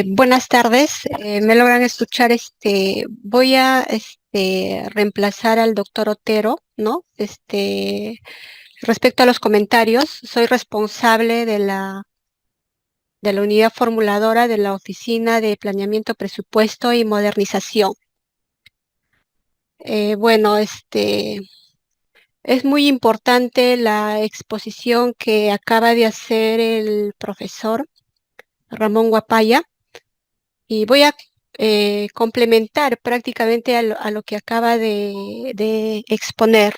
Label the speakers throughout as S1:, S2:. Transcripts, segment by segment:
S1: Buenas tardes, me logran escuchar. Voy a reemplazar al doctor Otero, ¿no? Respecto a los comentarios, soy responsable de la unidad formuladora de la Oficina de Planeamiento, Presupuesto y Modernización. Bueno, es muy importante la exposición que acaba de hacer el profesor Ramón Guapaya. Y voy a complementar prácticamente a lo que acaba de exponer.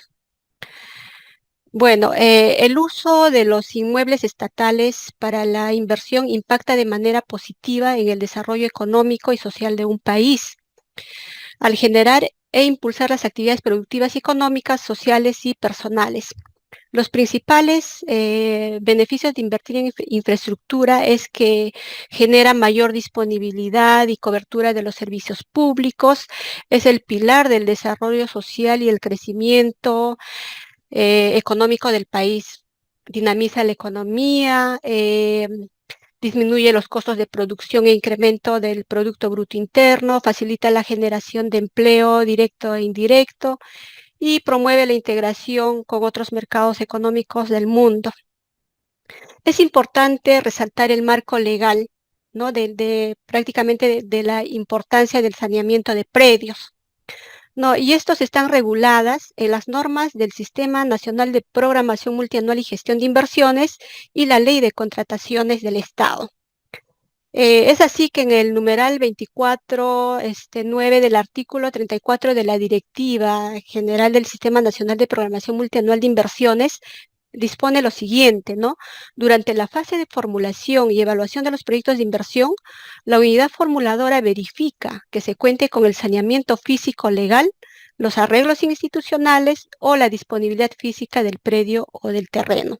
S1: Bueno, el uso de los inmuebles estatales para la inversión impacta de manera positiva en el desarrollo económico y social de un país, al generar e impulsar las actividades productivas y económicas, sociales y personales. Los principales beneficios de invertir en infraestructura es que genera mayor disponibilidad y cobertura de los servicios públicos, es el pilar del desarrollo social y el crecimiento económico del país. Dinamiza la economía, disminuye los costos de producción e incremento del Producto Bruto Interno, facilita la generación de empleo directo e indirecto y promueve la integración con otros mercados económicos del mundo. Es importante resaltar el marco legal, ¿no? Prácticamente de la importancia del saneamiento de predios, ¿no? Y estos están reguladas en las normas del Sistema Nacional de Programación Multianual y Gestión de Inversiones y la Ley de Contrataciones del Estado. Es así que en el numeral 24, 9 del artículo 34 de la Directiva General del Sistema Nacional de Programación Multianual de Inversiones, dispone lo siguiente, ¿no? Durante la fase de formulación y evaluación de los proyectos de inversión, la unidad formuladora verifica que se cuente con el saneamiento físico legal, los arreglos institucionales o la disponibilidad física del predio o del terreno,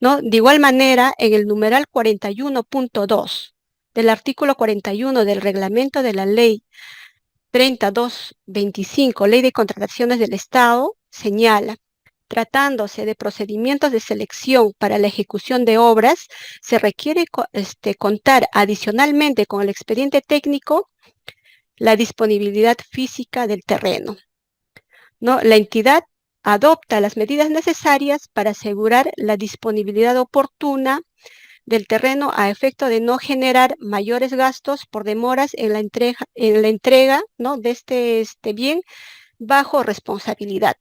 S1: ¿no? De igual manera, en el numeral 41.2 del artículo 41 del reglamento de la ley 3225, Ley de Contrataciones del Estado, señala: tratándose de procedimientos de selección para la ejecución de obras, se requiere contar adicionalmente con el expediente técnico, la disponibilidad física del terreno, ¿no? La entidad adopta las medidas necesarias para asegurar la disponibilidad oportuna del terreno a efecto de no generar mayores gastos por demoras en la entrega, ¿no? de este bien bajo responsabilidad.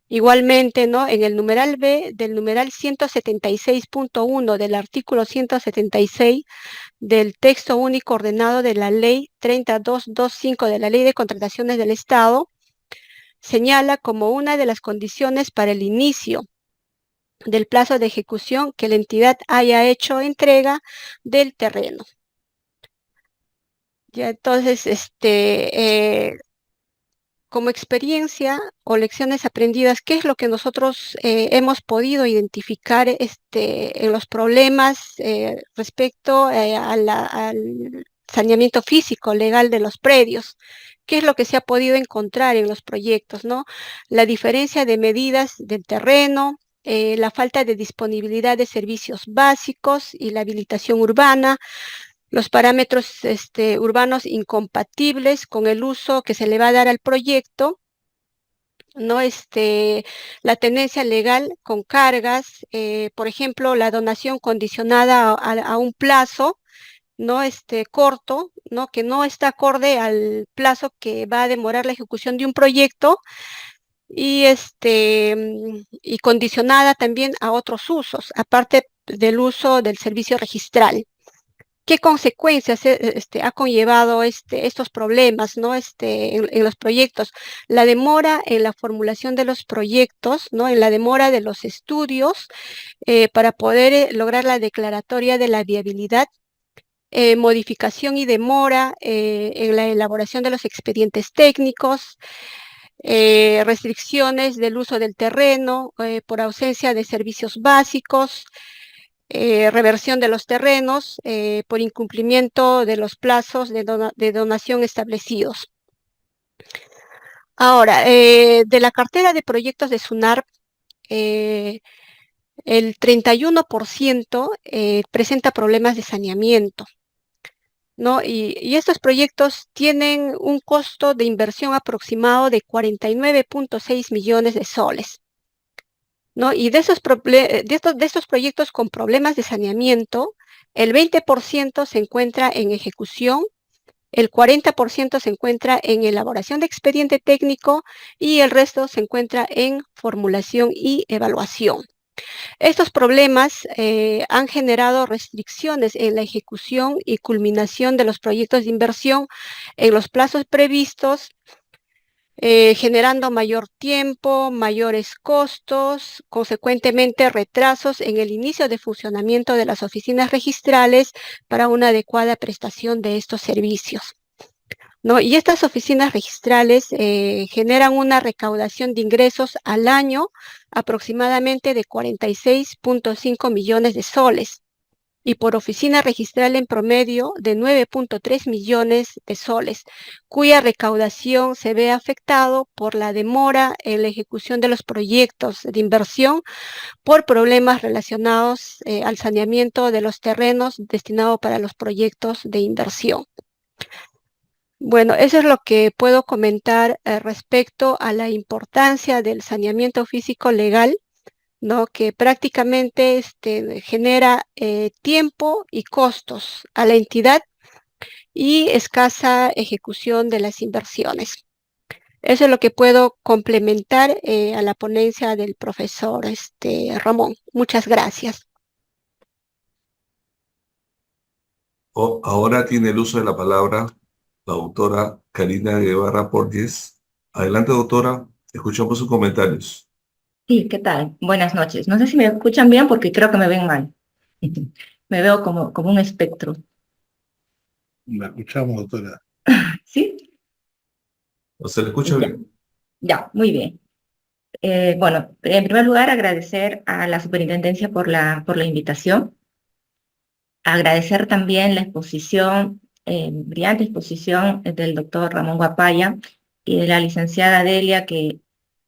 S1: Igualmente, ¿no? En el numeral B del numeral 176.1 del artículo 176 del texto único ordenado de la ley 3225 de la Ley de Contrataciones del Estado, señala como una de las condiciones para el inicio del plazo de ejecución que la entidad haya hecho entrega del terreno. Ya entonces, como experiencia o lecciones aprendidas, ¿qué es lo que nosotros hemos podido identificar en los problemas respecto al saneamiento físico legal de los predios? ¿Qué es lo que se ha podido encontrar en los proyectos, ¿no? La diferencia de medidas del terreno, la falta de disponibilidad de servicios básicos y la habilitación urbana, los parámetros urbanos incompatibles con el uso que se le va a dar al proyecto, ¿no? La tenencia legal con cargas, por ejemplo, la donación condicionada a un plazo, ¿no? Corto, ¿no? Que no está acorde al plazo que va a demorar la ejecución de un proyecto y condicionada también a otros usos, aparte del uso del servicio registral. ¿Qué consecuencias ha conllevado estos problemas, ¿no? En los proyectos? La demora en la formulación de los proyectos, ¿no? En la demora de los estudios para poder lograr la declaratoria de la viabilidad, modificación y demora en la elaboración de los expedientes técnicos, restricciones del uso del terreno por ausencia de servicios básicos, reversión de los terrenos por incumplimiento de los plazos de donación establecidos. Ahora, de la cartera de proyectos de SUNARP, el 31% presenta problemas de saneamiento. ¿no? Y estos proyectos tienen un costo de inversión aproximado de 49.6 millones de soles, ¿no? Y de estos proyectos con problemas de saneamiento, el 20% se encuentra en ejecución, el 40% se encuentra en elaboración de expediente técnico y el resto se encuentra en formulación y evaluación. Estos problemas han generado restricciones en la ejecución y culminación de los proyectos de inversión en los plazos previstos, generando mayor tiempo, mayores costos, consecuentemente retrasos en el inicio de funcionamiento de las oficinas registrales para una adecuada prestación de estos servicios, ¿no? Y estas oficinas registrales generan una recaudación de ingresos al año aproximadamente de 46.5 millones de soles y por oficina registral en promedio de 9.3 millones de soles, cuya recaudación se ve afectado por la demora en la ejecución de los proyectos de inversión por problemas relacionados al saneamiento de los terrenos destinados para los proyectos de inversión. Bueno, eso es lo que puedo comentar respecto a la importancia del saneamiento físico legal, ¿no? Que prácticamente genera tiempo y costos a la entidad y escasa ejecución de las inversiones. Eso es lo que puedo complementar a la ponencia del profesor Ramón. Muchas gracias.
S2: Ahora tiene el uso de la palabra la doctora Karina Guevara Porges. Adelante, doctora, escuchamos sus comentarios.
S3: Sí, ¿qué tal? Buenas noches. No sé si me escuchan bien porque creo que me ven mal. Me veo como un espectro.
S4: La escuchamos, doctora.
S3: ¿Sí?
S2: ¿No se le escucha
S3: Ya,
S2: bien?
S3: ya, muy bien. Bueno, en primer lugar, agradecer a la superintendencia por la invitación. Agradecer también la exposición, brillante exposición del doctor Ramón Guapaya y de la licenciada Delia, que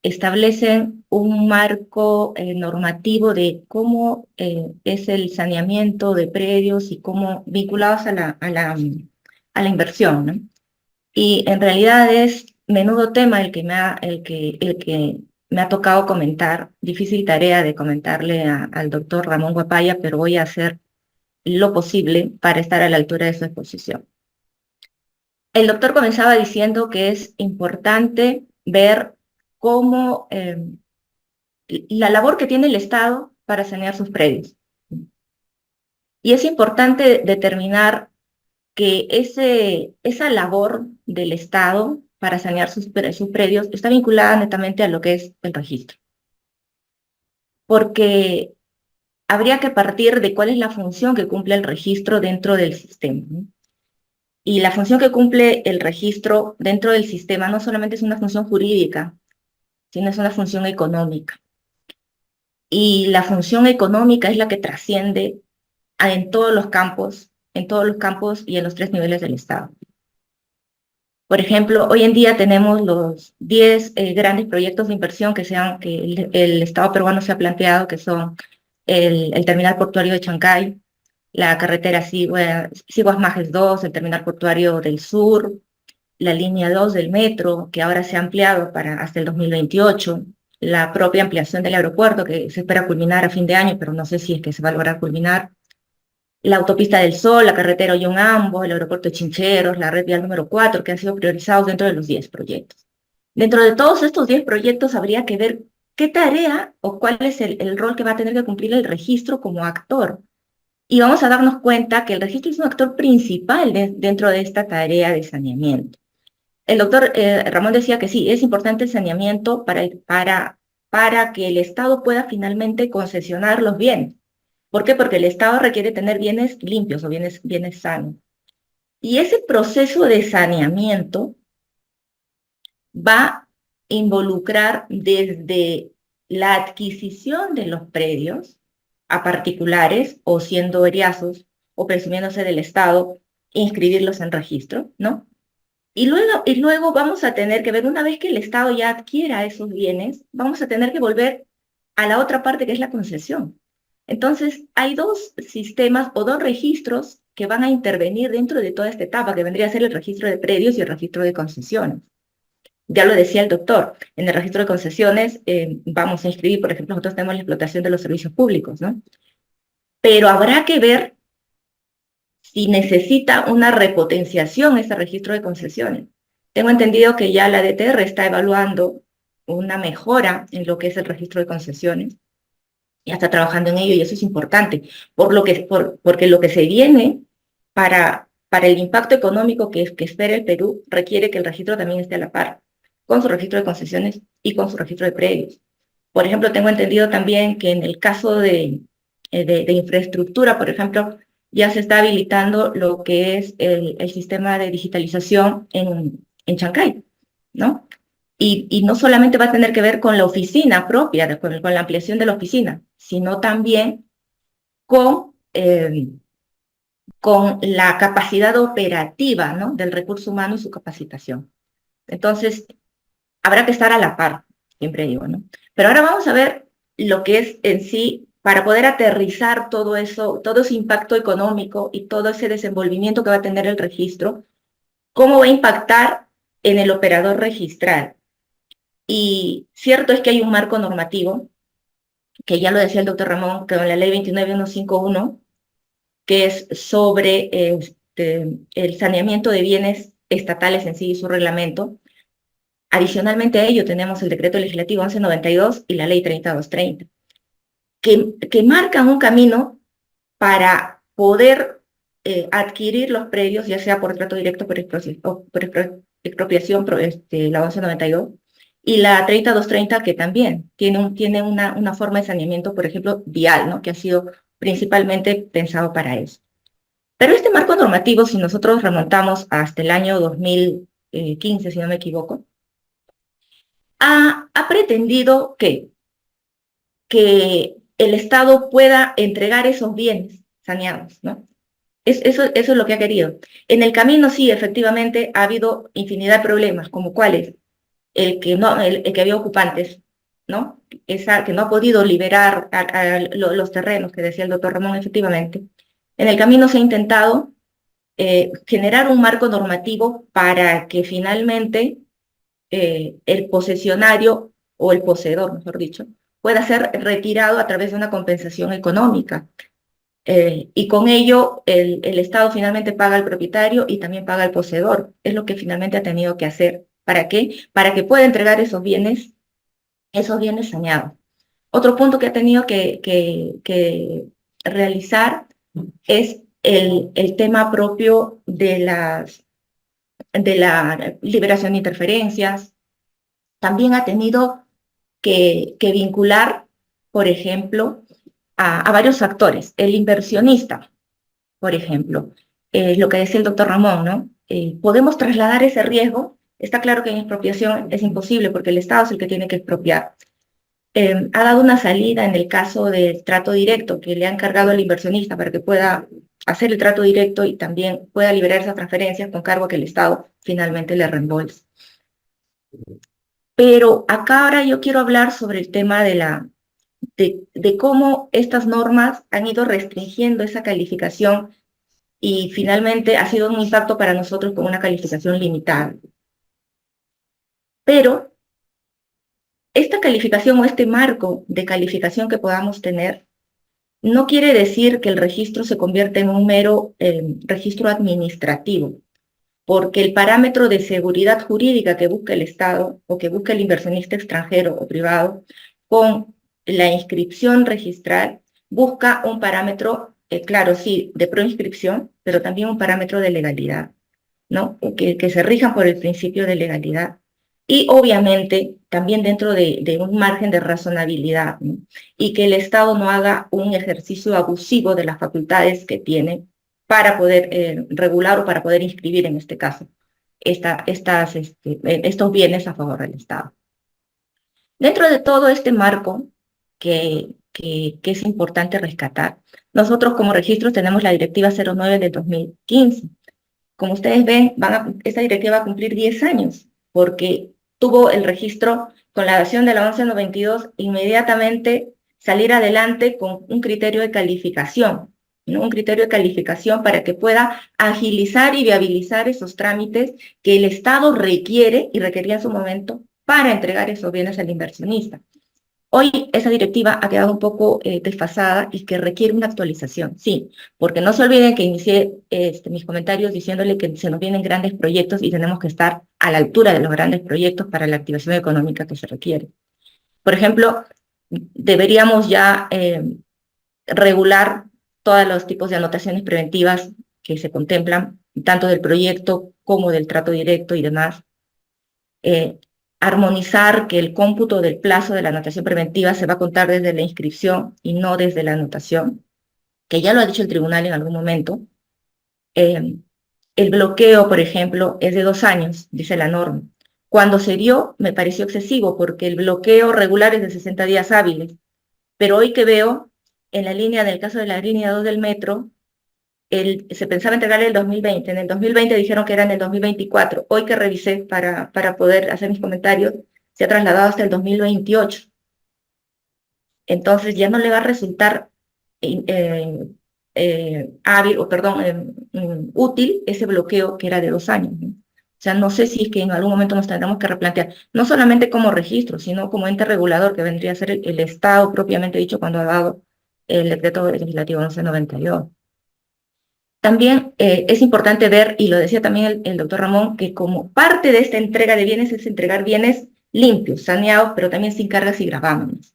S3: establecen un marco normativo de cómo es el saneamiento de predios y cómo vinculados a la inversión, ¿no? Y en realidad es menudo tema el que me ha tocado comentar, difícil tarea de comentarle al doctor Ramón Guapaya, pero voy a hacer lo posible para estar a la altura de su exposición. El doctor comenzaba diciendo que es importante ver cómo la labor que tiene el Estado para sanear sus predios. Y es importante determinar que esa labor del Estado para sanear sus predios está vinculada netamente a lo que es el registro. Porque habría que partir de cuál es la función que cumple el registro dentro del sistema, ¿no? Y la función que cumple el registro dentro del sistema no solamente es una función jurídica, sino es una función económica. Y la función económica es la que trasciende en todos los campos y en los 3 niveles del Estado. Por ejemplo, hoy en día tenemos los 10 grandes proyectos de inversión que el Estado peruano se ha planteado, que son el terminal portuario de Chancay, la carretera Siguas-Majes 2, el terminal portuario del sur, la línea 2 del metro, que ahora se ha ampliado hasta el 2028, la propia ampliación del aeropuerto, que se espera culminar a fin de año, pero no sé si es que se va a lograr culminar, la autopista del Sol, la carretera Ollón-Ambo, el aeropuerto de Chincheros, la red vial número 4, que han sido priorizados dentro de los 10 proyectos. Dentro de todos estos 10 proyectos habría que ver qué tarea o cuál es el rol que va a tener que cumplir el registro como actor. Y vamos a darnos cuenta que el registro es un actor principal dentro de esta tarea de saneamiento. El doctor Ramón decía que sí, es importante el saneamiento para que el Estado pueda finalmente concesionar los bienes. ¿Por qué? Porque el Estado requiere tener bienes limpios o bienes sanos. Y ese proceso de saneamiento va a involucrar desde la adquisición de los predios a particulares o siendo eriazos o presumiéndose del Estado, inscribirlos en registro, ¿no? Y luego vamos a tener que ver, una vez que el Estado ya adquiera esos bienes, vamos a tener que volver a la otra parte que es la concesión. Entonces, hay dos sistemas o dos registros que van a intervenir dentro de toda esta etapa, que vendría a ser el registro de predios y el registro de concesiones. Ya lo decía el doctor, en el registro de concesiones vamos a inscribir, por ejemplo, nosotros tenemos la explotación de los servicios públicos, ¿no? Pero habrá que ver si necesita una repotenciación ese registro de concesiones. Tengo entendido que ya la DTR está evaluando una mejora en lo que es el registro de concesiones. Ya está trabajando en ello y eso es importante, porque lo que se viene para el impacto económico que espera el Perú requiere que el registro también esté a la par, con su registro de concesiones y con su registro de predios. Por ejemplo, tengo entendido también que en el caso de infraestructura, por ejemplo, ya se está habilitando lo que es el sistema de digitalización en Chancay, ¿no? Y no solamente va a tener que ver con la oficina propia, con la ampliación de la oficina, sino también con la capacidad operativa, ¿no?, del recurso humano y su capacitación. Entonces, habrá que estar a la par, siempre digo, ¿no? Pero ahora vamos a ver lo que es en sí, para poder aterrizar todo eso, todo ese impacto económico y todo ese desenvolvimiento que va a tener el registro, cómo va a impactar en el operador registral. Y cierto es que hay un marco normativo, que ya lo decía el doctor Ramón, que en la ley 29151, que es sobre el saneamiento de bienes estatales en sí y su reglamento. Adicionalmente a ello tenemos el decreto legislativo 1192 y la ley 30230, que marcan un camino para poder adquirir los predios, ya sea por trato directo o por expropiación, la 1192, y la 30230, que también tiene una forma de saneamiento, por ejemplo, vial, ¿no?, que ha sido principalmente pensado para eso. Pero este marco normativo, si nosotros remontamos hasta el año 2015, si no me equivoco, ha pretendido que el Estado pueda entregar esos bienes saneados, ¿no? Eso es lo que ha querido. En el camino, sí, efectivamente, ha habido infinidad de problemas, como cuáles: el que había ocupantes, ¿no?, que no ha podido liberar los terrenos, que decía el doctor Ramón, efectivamente. En el camino se ha intentado generar un marco normativo para que finalmente el posesionario, o el poseedor, mejor dicho, pueda ser retirado a través de una compensación económica. Y con ello el Estado finalmente paga al propietario y también paga al poseedor. Es lo que finalmente ha tenido que hacer. ¿Para qué? Para que pueda entregar esos bienes saneados. Otro punto que ha tenido que realizar es el tema propio de la liberación de interferencias. También ha tenido que vincular, por ejemplo, a varios actores. El inversionista, por ejemplo, lo que decía el doctor Ramón, ¿no? Podemos trasladar ese riesgo. Está claro que en expropiación es imposible porque el Estado es el que tiene que expropiar. Ha dado una salida en el caso del trato directo, que le ha encargado al inversionista para que pueda hacer el trato directo y también pueda liberar esas transferencias con cargo a que el Estado finalmente le reembolse. Pero acá ahora yo quiero hablar sobre el tema de cómo estas normas han ido restringiendo esa calificación y finalmente ha sido un impacto para nosotros con una calificación limitada. Pero esta calificación o este marco de calificación que podamos tener no quiere decir que el registro se convierta en un mero registro administrativo, porque el parámetro de seguridad jurídica que busca el Estado o que busca el inversionista extranjero o privado con la inscripción registral busca un parámetro, claro, sí, de proinscripción, pero también un parámetro de legalidad, ¿no?, que se rijan por el principio de legalidad. Y obviamente también dentro de un margen de razonabilidad, ¿no?, y que el Estado no haga un ejercicio abusivo de las facultades que tiene para poder regular o para poder inscribir, en este caso, estos bienes a favor del Estado. Dentro de todo este marco que es importante rescatar, nosotros como registros tenemos la Directiva 09 del 2015. Como ustedes ven, esta directiva va a cumplir 10 años, porque tuvo el registro con la adopción de la 1192 inmediatamente salir adelante con un criterio de calificación, ¿no? Un criterio de calificación para que pueda agilizar y viabilizar esos trámites que el Estado requiere y requería en su momento para entregar esos bienes al inversionista. Hoy esa directiva ha quedado un poco desfasada y que requiere una actualización, sí, porque no se olviden que inicié mis comentarios diciéndole que se nos vienen grandes proyectos y tenemos que estar a la altura de los grandes proyectos para la activación económica que se requiere. Por ejemplo, deberíamos ya regular todos los tipos de anotaciones preventivas que se contemplan, tanto del proyecto como del trato directo y demás. Armonizar que el cómputo del plazo de la anotación preventiva se va a contar desde la inscripción y no desde la anotación, que ya lo ha dicho el tribunal en algún momento. El bloqueo, por ejemplo, es de 2 años, dice la norma. Cuando se dio, me pareció excesivo, porque el bloqueo regular es de 60 días hábiles. Pero hoy que veo, en la línea del caso de la línea 2 del metro, se pensaba entregarle el 2020. En el 2020 dijeron que era en el 2024. Hoy que revisé para poder hacer mis comentarios, se ha trasladado hasta el 2028. Entonces ya no le va a resultar hábil, o perdón, útil ese bloqueo que era de 2 años, ¿no? O sea, no sé si es que en algún momento nos tendremos que replantear, no solamente como registro, sino como ente regulador, que vendría a ser el Estado propiamente dicho cuando ha dado el decreto legislativo 1192. También es importante ver, y lo decía también el doctor Ramón, que como parte de esta entrega de bienes es entregar bienes limpios, saneados, pero también sin cargas y gravámenes.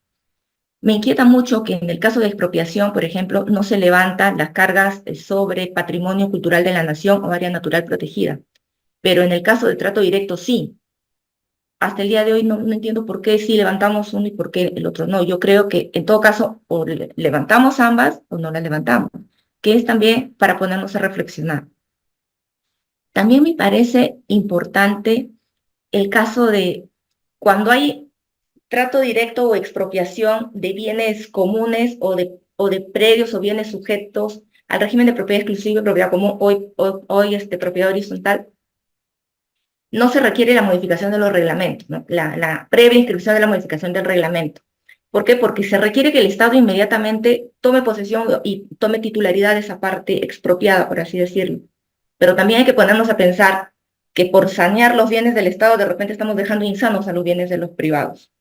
S3: Me inquieta mucho que en el caso de expropiación, por ejemplo, no se levantan las cargas sobre patrimonio cultural de la nación o área natural protegida, pero en el caso de trato directo sí. Hasta el día de hoy no entiendo por qué sí levantamos uno y por qué el otro no. Yo creo que en todo caso o levantamos ambas o no las levantamos, que es también para ponernos a reflexionar. También me parece importante el caso de cuando hay trato directo o expropiación de bienes comunes o de predios o bienes sujetos al régimen de propiedad exclusiva y propiedad común, hoy propiedad horizontal, no se requiere la modificación de los reglamentos, ¿no? La previa inscripción de la modificación del reglamento. ¿Por qué? Porque se requiere que el Estado inmediatamente tome posesión y tome titularidad de esa parte expropiada, por así decirlo. Pero también hay que ponernos a pensar que por sanear los bienes del Estado, de repente estamos dejando insanos a los bienes de los privados.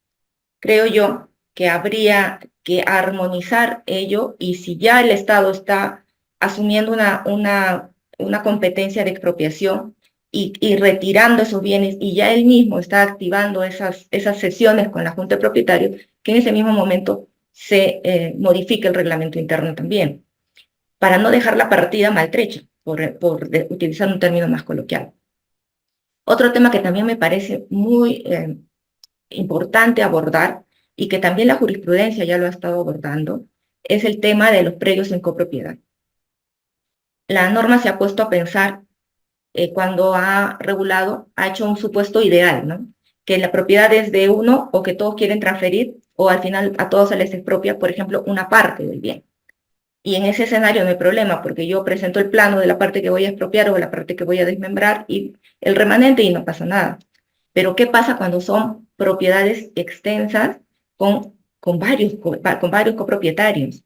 S3: Creo yo que habría que armonizar ello, y si ya el Estado está asumiendo una competencia de expropiación y retirando esos bienes, y ya él mismo está activando esas sesiones con la Junta de Propietarios, que en ese mismo momento se modifique el reglamento interno también, para no dejar la partida maltrecha, por utilizar un término más coloquial. Otro tema que también me parece muy importante abordar, y que también la jurisprudencia ya lo ha estado abordando, es el tema de los predios en copropiedad. La norma se ha puesto a pensar, cuando ha regulado, ha hecho un supuesto ideal, ¿no? Que la propiedad es de uno o que todos quieren transferir, o al final a todos se les expropia, por ejemplo, una parte del bien. Y en ese escenario no hay problema, porque yo presento el plano de la parte que voy a expropiar o de la parte que voy a desmembrar y el remanente y no pasa nada. Pero ¿qué pasa cuando son propiedades extensas con varios copropietarios?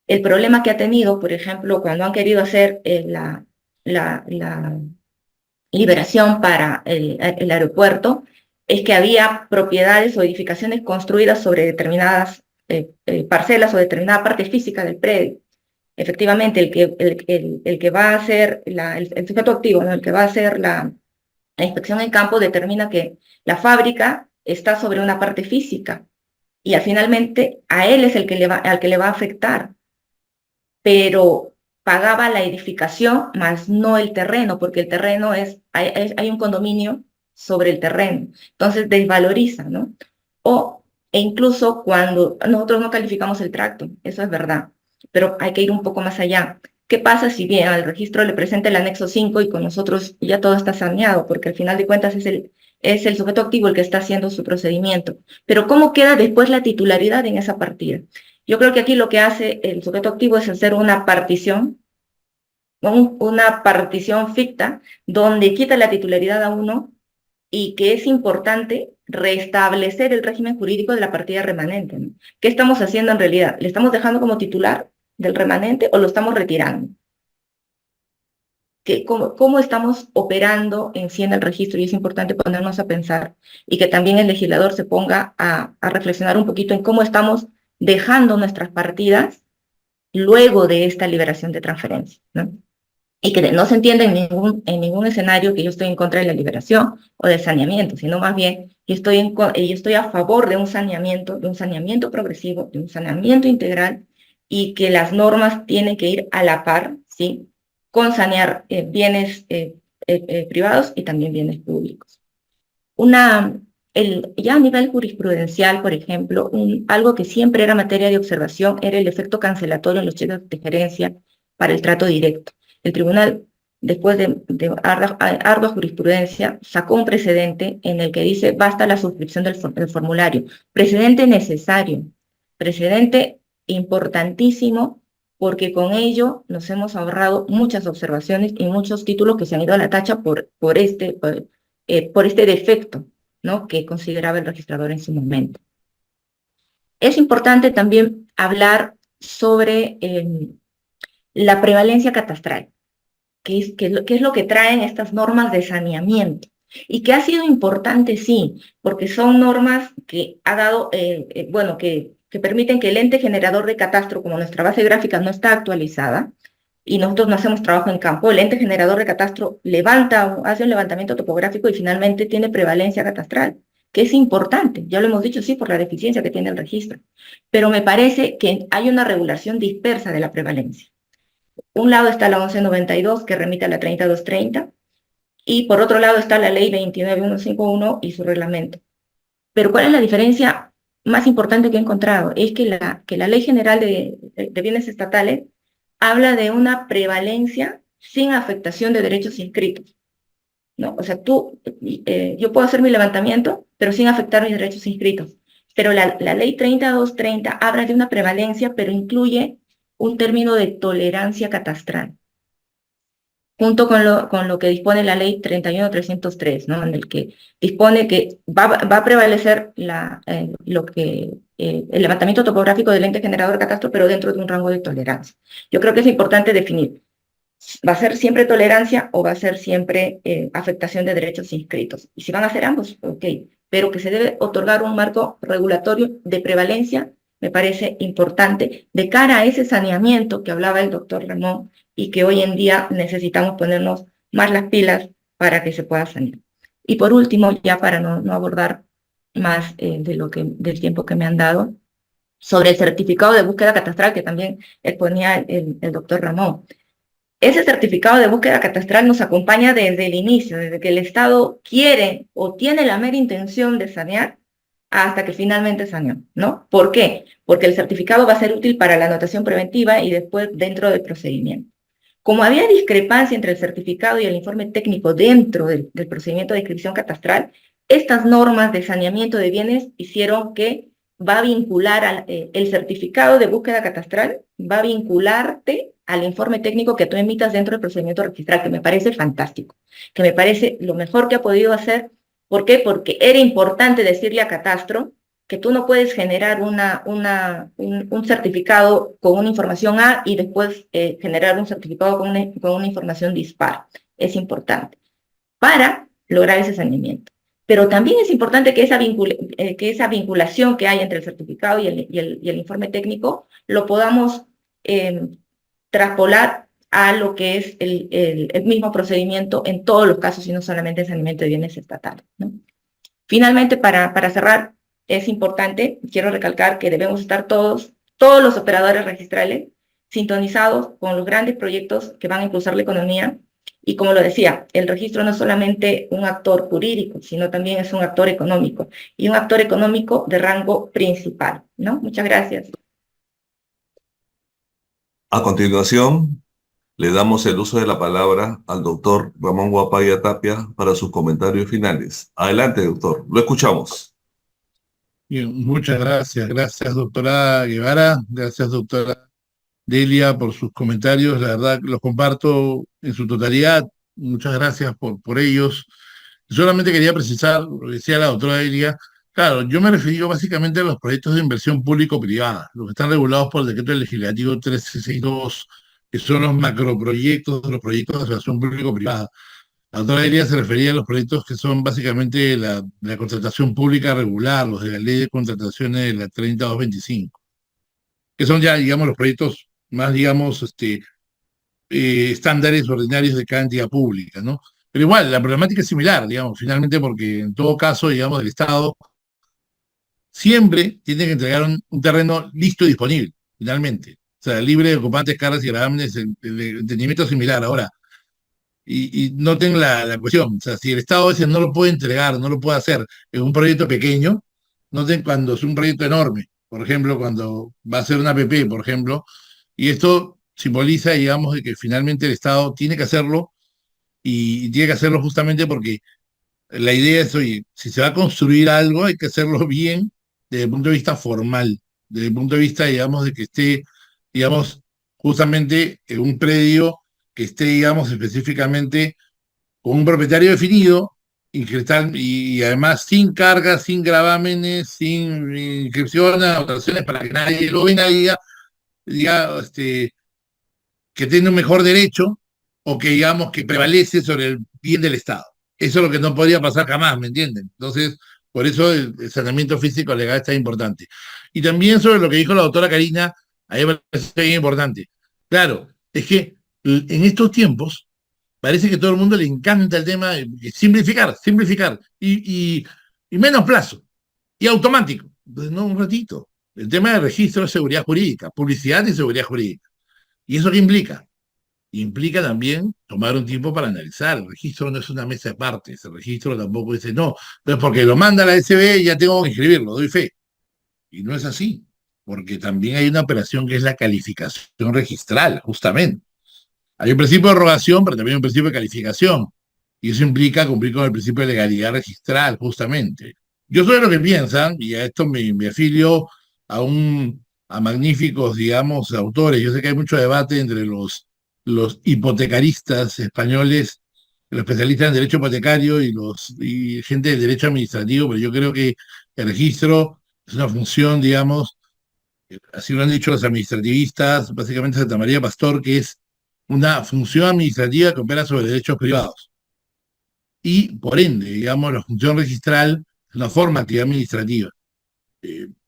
S3: El problema que ha tenido, por ejemplo, cuando han querido hacer la liberación para el aeropuerto, es que había propiedades o edificaciones construidas sobre determinadas parcelas o determinada parte física del predio. Efectivamente, el que va a hacer el sujeto activo, ¿no? El que va a hacer la inspección en campo determina que la fábrica está sobre una parte física y finalmente a él es al que le va a afectar, pero pagaba la edificación más no el terreno, porque el terreno hay un condominio sobre el terreno, entonces desvaloriza, ¿no? E incluso cuando nosotros no calificamos el tracto, eso es verdad, pero hay que ir un poco más allá. ¿Qué pasa si bien al registro le presenta el anexo 5 y con nosotros ya todo está saneado? Porque al final de cuentas es el sujeto activo el que está haciendo su procedimiento. Pero ¿cómo queda después la titularidad en esa partida? Yo creo que aquí lo que hace el sujeto activo es hacer una partición ficta, donde quita la titularidad a uno, y que es importante restablecer el régimen jurídico de la partida remanente, ¿no? ¿Qué estamos haciendo en realidad? ¿Le estamos dejando como titular del remanente o lo estamos retirando? ¿Cómo estamos operando en sí en el registro? Y es importante ponernos a pensar y que también el legislador se ponga a reflexionar un poquito en cómo estamos dejando nuestras partidas luego de esta liberación de transferencia, ¿no? Y que no se entienda en ningún escenario que yo estoy en contra de la liberación o del saneamiento, sino más bien yo estoy a favor de un saneamiento progresivo, de un saneamiento integral, y que las normas tienen que ir a la par, ¿sí?, con sanear bienes privados y también bienes públicos. Ya a nivel jurisprudencial, por ejemplo, algo que siempre era materia de observación era el efecto cancelatorio en los cheques de gerencia para el trato directo. El tribunal, después de ardua jurisprudencia, sacó un precedente en el que dice basta la suscripción del formulario. Precedente necesario, precedente importantísimo, porque con ello nos hemos ahorrado muchas observaciones y muchos títulos que se han ido a la tacha por este defecto, ¿no?, que consideraba el registrador en su momento. Es importante también hablar sobre la prevalencia catastral, que es lo que traen estas normas de saneamiento, y que ha sido importante, sí, porque son normas que ha dado, que permiten que el ente generador de catastro, como nuestra base gráfica no está actualizada, y nosotros no hacemos trabajo en campo, el ente generador de catastro hace un levantamiento topográfico y finalmente tiene prevalencia catastral, que es importante, ya lo hemos dicho, sí, por la deficiencia que tiene el registro, pero me parece que hay una regulación dispersa de la prevalencia. Un lado está la 1192, que remite a la 30230, y por otro lado está la ley 29151 y su reglamento. Pero ¿cuál es la diferencia más importante que he encontrado? Es que la Ley General de Bienes Estatales habla de una prevalencia sin afectación de derechos inscritos, ¿no? O sea, yo puedo hacer mi levantamiento, pero sin afectar mis derechos inscritos. Pero la ley 3230 habla de una prevalencia, pero incluye un término de tolerancia catastral, junto con lo que dispone la ley 31303, ¿no?, en el que dispone que va a prevalecer el levantamiento topográfico del ente generador de catastro, pero dentro de un rango de tolerancia. Yo creo que es importante definir, ¿va a ser siempre tolerancia o va a ser siempre afectación de derechos inscritos? Y si van a ser ambos, ok, pero que se debe otorgar un marco regulatorio de prevalencia, me parece importante, de cara a ese saneamiento que hablaba el doctor Ramón, y que hoy en día necesitamos ponernos más las pilas para que se pueda sanear. Y por último, ya para no abordar más del tiempo que me han dado, sobre el certificado de búsqueda catastral que también exponía el doctor Ramón. Ese certificado de búsqueda catastral nos acompaña desde el inicio, desde que el Estado quiere o tiene la mera intención de sanear hasta que finalmente saneó, ¿no? ¿Por qué? Porque el certificado va a ser útil para la anotación preventiva y después dentro del procedimiento. Como había discrepancia entre el certificado y el informe técnico dentro del procedimiento de inscripción catastral, estas normas de saneamiento de bienes hicieron que va a vincular el certificado de búsqueda catastral, va a vincularte al informe técnico que tú emitas dentro del procedimiento registral, que me parece fantástico, que me parece lo mejor que ha podido hacer. ¿Por qué? Porque era importante decirle a Catastro que tú no puedes generar un certificado con una información A y después generar un certificado con una información dispar. Es importante para lograr ese saneamiento. Pero también es importante que esa vinculación que hay entre el certificado y el informe técnico lo podamos traspolar a lo que es el mismo procedimiento en todos los casos y no solamente en saneamiento de bienes estatales, ¿no? Finalmente, para cerrar, es importante, quiero recalcar que debemos estar todos los operadores registrales sintonizados con los grandes proyectos que van a impulsar la economía. Y como lo decía, el registro no es solamente un actor jurídico, sino también es un actor económico, y un actor económico de rango principal, ¿no? Muchas gracias.
S2: A continuación, le damos el uso de la palabra al doctor Ramón Guapaya Tapia para sus comentarios finales. Adelante, doctor. Lo escuchamos.
S4: Bien, muchas gracias. Gracias, doctora Guevara. Gracias, doctora Delia, por sus comentarios. La verdad, los comparto en su totalidad. Muchas gracias por ellos. Solamente quería precisar, lo que decía la doctora Delia, Claro, yo me referí básicamente a los proyectos de inversión público-privada, los que están regulados por el Decreto Legislativo 1362, que son los macroproyectos de los proyectos de asociación público-privada. La otra idea se refería a los proyectos que son básicamente la contratación pública regular, los de la ley de contrataciones de la 30225, que son ya, digamos, los proyectos más, digamos, estándares ordinarios de cada entidad pública, ¿no? Pero igual, la problemática es similar, digamos, finalmente, porque en todo caso, digamos, el Estado siempre tiene que entregar un terreno listo y disponible, finalmente. O sea, libre de ocupantes, cargas y gravámenes, el entendimiento es similar. Ahora, y noten la cuestión, o sea, si el Estado a veces no lo puede entregar, no lo puede hacer en un proyecto pequeño, noten cuando es un proyecto enorme, por ejemplo, cuando va a ser una APP, por ejemplo, y esto simboliza, digamos, de que finalmente el Estado tiene que hacerlo y tiene que hacerlo justamente porque la idea es, oye, si se va a construir algo, hay que hacerlo bien desde el punto de vista formal, desde el punto de vista, digamos, de que esté, digamos, justamente en un predio que esté, digamos, específicamente con un propietario definido y además sin cargas, sin gravámenes, sin inscripciones, anotaciones para que nadie lo vea y diga que tiene un mejor derecho o que, digamos, que prevalece sobre el bien del Estado. Eso es lo que no podría pasar jamás, ¿me entienden? Entonces, por eso el saneamiento físico legal está importante. Y también sobre lo que dijo la doctora Karina, a mí me parece bien importante. Claro, es que en estos tiempos parece que a todo el mundo le encanta el tema de simplificar, simplificar y menos plazo y automático. Entonces, no, un ratito. El tema de registro de seguridad jurídica, publicidad y seguridad jurídica. ¿Y eso qué implica? Implica también tomar un tiempo para analizar. El registro no es una mesa de partes. El registro tampoco dice, no, entonces porque lo manda la SB ya tengo que inscribirlo, doy fe. Y no es así, porque también hay una operación que es la calificación registral, justamente. Hay un principio de rogación, pero también hay un principio de calificación. Y eso implica cumplir con el principio de legalidad registral, justamente. Yo soy de lo que piensan, y a esto me afilio a magníficos, digamos, autores. Yo sé que hay mucho debate entre los hipotecaristas españoles, los especialistas en derecho hipotecario y gente del derecho administrativo, pero yo creo que el registro es una función, digamos, así lo han dicho los administrativistas, básicamente Santa María Pastor, que es una función administrativa que opera sobre derechos privados. Y por ende, digamos, la función registral es una forma de actividad administrativa.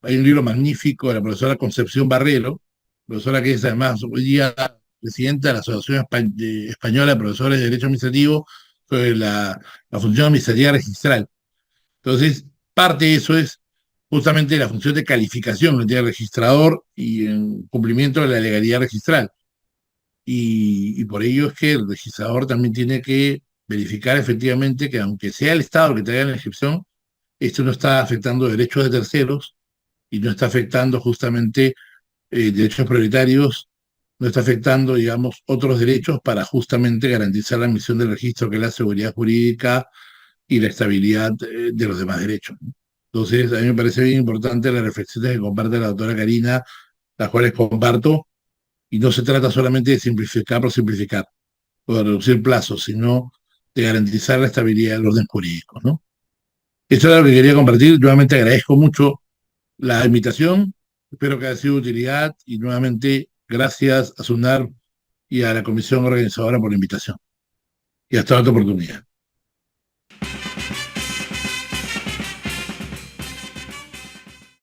S4: Hay un libro magnífico de la profesora Concepción Barrero, profesora que es además hoy día presidenta de la Asociación Española de Profesores de Derecho Administrativo, sobre la función administrativa registral. Entonces, parte de eso es justamente la función de calificación que tiene el registrador y en cumplimiento de la legalidad registral. Y por ello es que el registrador también tiene que verificar efectivamente que aunque sea el Estado el que traiga la inscripción, esto no está afectando derechos de terceros y no está afectando justamente derechos prioritarios, no está afectando, digamos, otros derechos para justamente garantizar la misión del registro, que es la seguridad jurídica y la estabilidad de los demás derechos. Entonces, a mí me parece bien importante las reflexiones que comparte la doctora Karina, las cuales comparto, y no se trata solamente de simplificar por simplificar, o de reducir plazos, sino de garantizar la estabilidad del orden jurídico, ¿no? Eso es lo que quería compartir. Nuevamente agradezco mucho la invitación, espero que haya sido de utilidad y nuevamente gracias a SUNAR y a la comisión organizadora por la invitación. Y hasta otra oportunidad.